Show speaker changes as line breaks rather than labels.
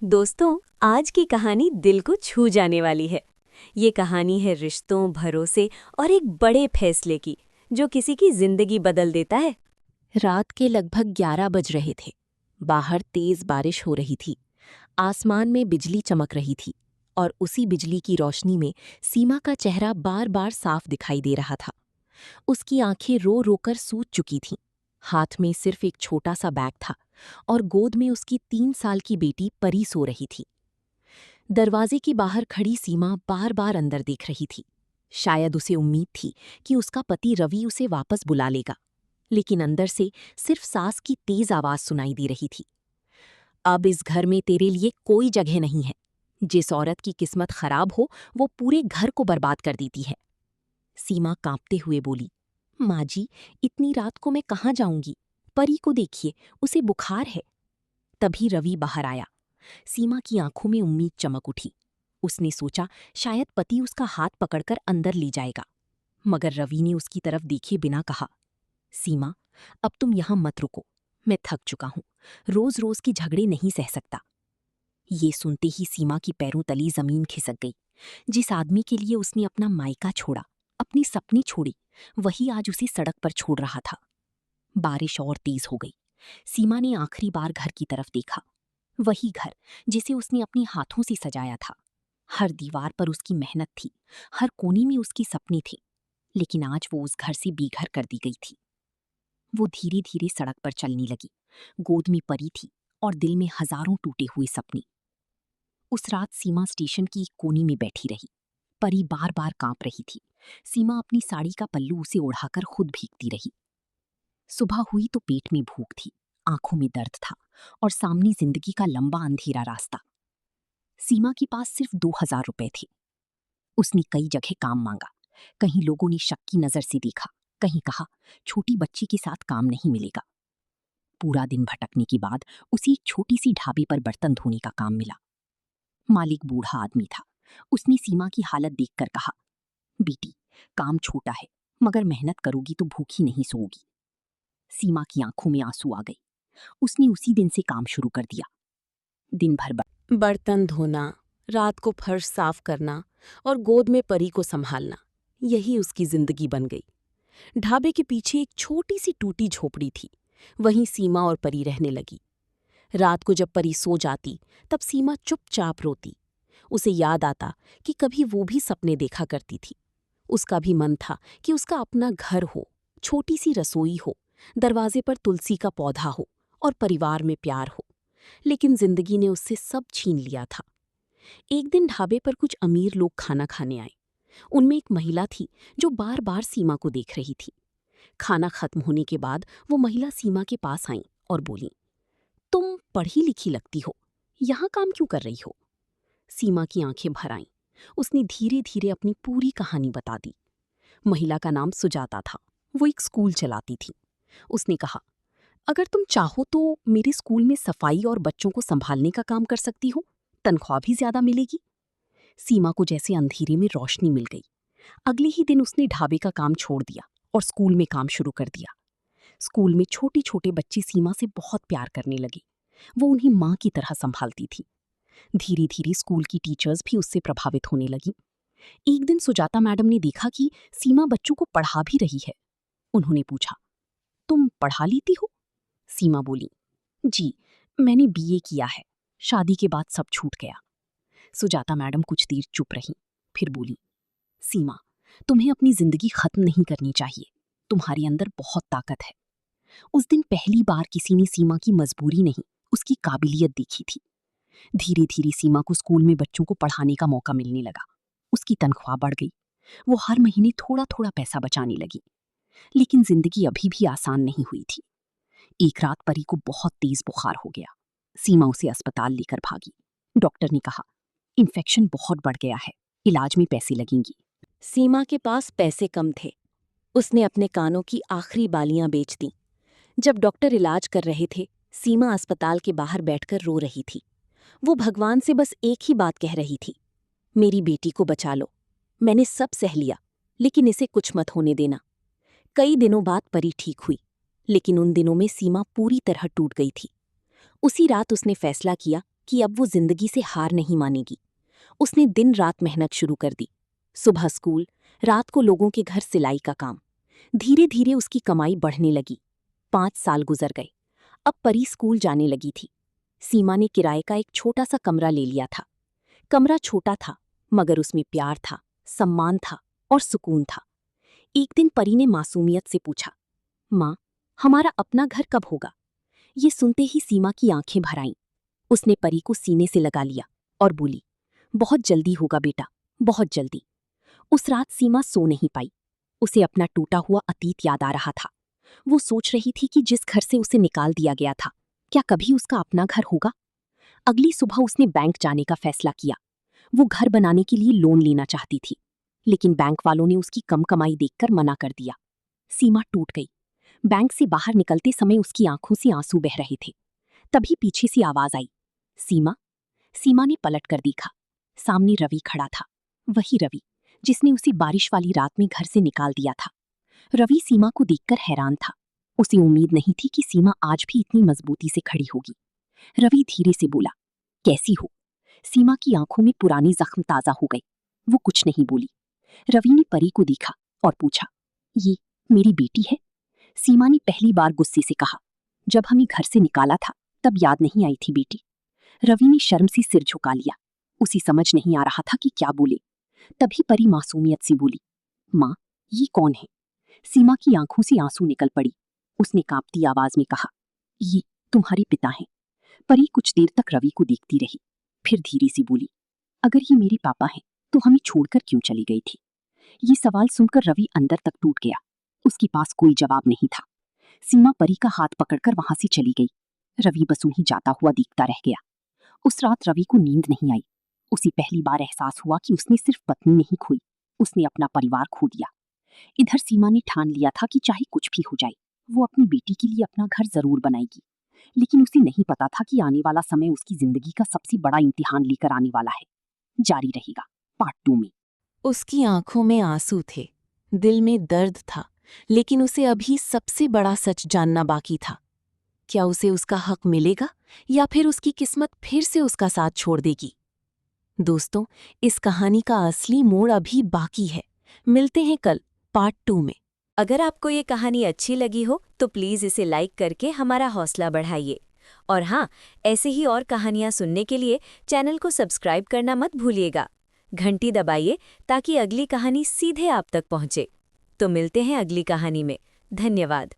दोस्तों, आज की कहानी दिल को छू जाने वाली है। ये कहानी है रिश्तों, भरोसे और एक बड़े फैसले की, जो किसी की जिंदगी बदल देता है।
रात के लगभग 11 बज रहे थे। बाहर तेज बारिश हो रही थी। आसमान में बिजली चमक रही थी और उसी बिजली की रोशनी में सीमा का चेहरा बार बार साफ दिखाई दे रहा था। उसकी आंखें रो रोकर सूज चुकी थीं। हाथ में सिर्फ एक छोटा सा बैग था और गोद में उसकी 3 साल की बेटी परी सो रही थी। दरवाजे के बाहर खड़ी सीमा बार बार अंदर देख रही थी। शायद उसे उम्मीद थी कि उसका पति रवि उसे वापस बुला लेगा, लेकिन अंदर से सिर्फ सास की तेज आवाज सुनाई दे रही थी। अब इस घर में तेरे लिए कोई जगह नहीं है। जिस औरत की किस्मत खराब हो वो पूरे घर को बर्बाद कर देती है। सीमा कांपते हुए बोली, माँ जी, इतनी रात को मैं कहाँ जाऊंगी? परी को देखिए, उसे बुखार है। तभी रवि बाहर आया। सीमा की आंखों में उम्मीद चमक उठी। उसने सोचा शायद पति उसका हाथ पकड़कर अंदर ले जाएगा, मगर रवि ने उसकी तरफ देखे बिना कहा, सीमा, अब तुम यहां मत रुको। मैं थक चुका हूं। रोज रोज की झगड़े नहीं सह सकता। ये सुनते ही सीमा की पैरों तली जमीन खिसक गई। जिस आदमी के लिए उसने अपना मायका छोड़ा, अपनी सपनी छोड़ी, वही आज उसे सड़क पर छोड़ रहा था। बारिश और तेज हो गई। सीमा ने आखिरी बार घर की तरफ देखा। वही घर जिसे उसने अपने हाथों से सजाया था। हर दीवार पर उसकी मेहनत थी, हर कोने में उसकी सपने थे। लेकिन आज वो उस घर से बेघर कर दी गई थी। वो धीरे धीरे सड़क पर चलने लगी। गोद में परी थी और दिल में हजारों टूटे हुए सपने। उस रात सीमा स्टेशन की एक कोने में बैठी रही। परी बार बार कांप रही थी। सीमा अपनी साड़ी का पल्लू उसे ओढ़ाकर खुद भीगती रही। सुबह हुई तो पेट में भूख थी, आंखों में दर्द था और सामने जिंदगी का लंबा अंधेरा रास्ता। सीमा के पास सिर्फ 2,000 रुपए थे। उसने कई जगह काम मांगा। कहीं लोगों ने शक की नजर से देखा, कहीं कहा छोटी बच्ची के साथ काम नहीं मिलेगा। पूरा दिन भटकने के बाद उसे एक छोटी सी ढाबे पर बर्तन धोने का काम मिला। मालिक बूढ़ा आदमी था। उसने सीमा की हालत देखकर कहा, बेटी, काम छोटा है, मगर मेहनत करोगी तो भूखी नहीं सोओगी। सीमा की आंखों में आंसू आ गए। उसने उसी दिन से काम शुरू कर दिया। दिन भर बर्तन धोना, रात को फर्श साफ करना और गोद में परी को संभालना, यही उसकी जिंदगी बन गई। ढाबे के पीछे एक छोटी सी टूटी झोपड़ी थी। वहीं सीमा और परी रहने लगी। रात को जब परी सो जाती तब सीमा चुपचाप रोती। उसे याद आता कि कभी वो भी सपने देखा करती थी। उसका भी मन था कि उसका अपना घर हो, छोटी सी रसोई हो, दरवाजे पर तुलसी का पौधा हो और परिवार में प्यार हो। लेकिन जिंदगी ने उससे सब छीन लिया था। एक दिन ढाबे पर कुछ अमीर लोग खाना खाने आए। उनमें एक महिला थी जो बार बार सीमा को देख रही थी। खाना खत्म होने के बाद वो महिला सीमा के पास आई और बोली, तुम पढ़ी लिखी लगती हो, यहाँ काम क्यों कर रही हो? सीमा की आंखें भर आईं। उसने धीरे धीरे अपनी पूरी कहानी बता दी। महिला का नाम सुजाता था। वो एक स्कूल चलाती थी। उसने कहा, अगर तुम चाहो तो मेरे स्कूल में सफाई और बच्चों को संभालने का काम कर सकती हो, तनख्वाह भी ज्यादा मिलेगी। सीमा को जैसे अंधेरे में रोशनी मिल गई। अगले ही दिन उसने ढाबे का काम छोड़ दिया और स्कूल में काम शुरू कर दिया। स्कूल में छोटे छोटे बच्चे सीमा से बहुत प्यार करने लगे। वो उन्हें माँ की तरह संभालती थी। धीरे धीरे स्कूल की टीचर्स भी उससे प्रभावित होने लगी। एक दिन सुजाता मैडम ने देखा कि सीमा बच्चों को पढ़ा भी रही है। उन्होंने पूछा, तुम पढ़ा लेती हो? सीमा बोली, जी, मैंने बीए किया है। शादी के बाद सब छूट गया। सुजाता मैडम कुछ देर चुप रहीं, फिर बोली, सीमा, तुम्हें अपनी जिंदगी खत्म नहीं करनी चाहिए। तुम्हारे अंदर बहुत ताकत है। उस दिन पहली बार किसी ने सीमा की मजबूरी नहीं, उसकी काबिलियत देखी थी। धीरे धीरे सीमा को स्कूल में बच्चों को पढ़ाने का मौका मिलने लगा। उसकी तनख्वाह बढ़ गई। वो हर महीने थोड़ा थोड़ा पैसा बचाने लगी। लेकिन जिंदगी अभी भी आसान नहीं हुई थी। एक रात परी को बहुत तेज बुखार हो गया। सीमा उसे अस्पताल लेकर भागी। डॉक्टर ने कहा, इन्फेक्शन बहुत बढ़ गया है, इलाज में पैसे लगेंगी। सीमा के पास पैसे कम थे। उसने अपने कानों की आखिरी बालियां बेच दी। जब डॉक्टर इलाज कर रहे थे, सीमा अस्पताल के बाहर बैठकर रो रही थी। वो भगवान से बस एक ही बात कह रही थी, मेरी बेटी को बचा लो। मैंने सब सह लिया, लेकिन इसे कुछ मत होने देना। कई दिनों बाद परी ठीक हुई, लेकिन उन दिनों में सीमा पूरी तरह टूट गई थी। उसी रात उसने फैसला किया, कि अब वो जिंदगी से हार नहीं मानेगी। उसने दिन रात मेहनत शुरू कर दी। सुबह स्कूल, रात को लोगों के घर सिलाई का काम। धीरे धीरे उसकी कमाई बढ़ने लगी। 5 साल गुजर गए। अब परी स्कूल जाने लगी थी। सीमा ने किराए का एक छोटा सा कमरा ले लिया था। कमरा छोटा था, मगर उसमें प्यार था, सम्मान था और सुकून था। एक दिन परी ने मासूमियत से पूछा, माँ, हमारा अपना घर कब होगा? ये सुनते ही सीमा की आंखें भर आईं। उसने परी को सीने से लगा लिया और बोली, बहुत जल्दी होगा बेटा, बहुत जल्दी। उस रात सीमा सो नहीं पाई। उसे अपना टूटा हुआ अतीत याद आ रहा था। वो सोच रही थी कि जिस घर से उसे निकाल दिया गया था, क्या कभी उसका अपना घर होगा? अगली सुबह उसने बैंक जाने का फैसला किया। वो घर बनाने के लिए लोन लेना चाहती थी, लेकिन बैंक वालों ने उसकी कम कमाई देखकर मना कर दिया। सीमा टूट गई। बैंक से बाहर निकलते समय उसकी आंखों से आंसू बह रहे थे। तभी पीछे से आवाज आई, सीमा। सीमा ने पलट कर देखा। सामने रवि खड़ा था। वही रवि जिसने उसे बारिश वाली रात में घर से निकाल दिया था। रवि सीमा को देखकर हैरान था। उसे उम्मीद नहीं थी कि सीमा आज भी इतनी मजबूती से खड़ी होगी। रवि धीरे से बोला, कैसी हो? सीमा की आंखों में पुरानी जख्म ताजा हो गई। वो कुछ नहीं बोली। रवि ने परी को देखा और पूछा, ये मेरी बेटी है? सीमा ने पहली बार गुस्से से कहा, जब हमें घर से निकाला था तब याद नहीं आई थी बेटी। रवि ने शर्म से सिर झुका लिया। उसे समझ नहीं आ रहा था कि क्या बोले। तभी परी मासूमियत से बोली, माँ, ये कौन है? सीमा की आंखों से आंसू निकल पड़ी। उसने कांपती आवाज में कहा, ये तुम्हारे पिता हैं। परी कुछ देर तक रवि को देखती रही, फिर धीरे से बोली, अगर ये मेरे पापा हैं तो हमें छोड़कर क्यों चली गई थी? ये सवाल सुनकर रवि अंदर तक टूट गया। उसके पास कोई जवाब नहीं था। सीमा परी का हाथ पकड़कर वहां से चली गई। रवि बस उन्हें जाता हुआ देखता रह गया। उस रात रवि को नींद नहीं आई। उसे पहली बार एहसास हुआ कि उसने सिर्फ पत्नी नहीं खोई, उसने अपना परिवार खो दिया। इधर सीमा ने ठान लिया था कि चाहे कुछ भी हो जाए, वो अपनी बेटी के लिए अपना घर जरूर बनाएगी। लेकिन उसे नहीं पता था कि आने वाला समय उसकी जिंदगी का सबसे बड़ा इम्तिहान लेकर आने वाला है। जारी रहेगा पार्ट 2 में।
उसकी आंखों में आंसू थे, दिल में दर्द था, लेकिन उसे अभी सबसे बड़ा सच जानना बाकी था। क्या उसे उसका हक मिलेगा या फिर उसकी किस्मत फिर से उसका साथ छोड़ देगी? दोस्तों, इस कहानी का असली मोड़ अभी बाकी है। मिलते हैं कल पार्ट 2 में।
अगर आपको ये कहानी अच्छी लगी हो तो प्लीज़ इसे लाइक करके हमारा हौसला बढ़ाइए। और हाँ, ऐसे ही और कहानियाँ सुनने के लिए चैनल को सब्सक्राइब करना मत भूलिएगा। घंटी दबाइए ताकि अगली कहानी सीधे आप तक पहुँचे। तो मिलते हैं अगली कहानी में। धन्यवाद।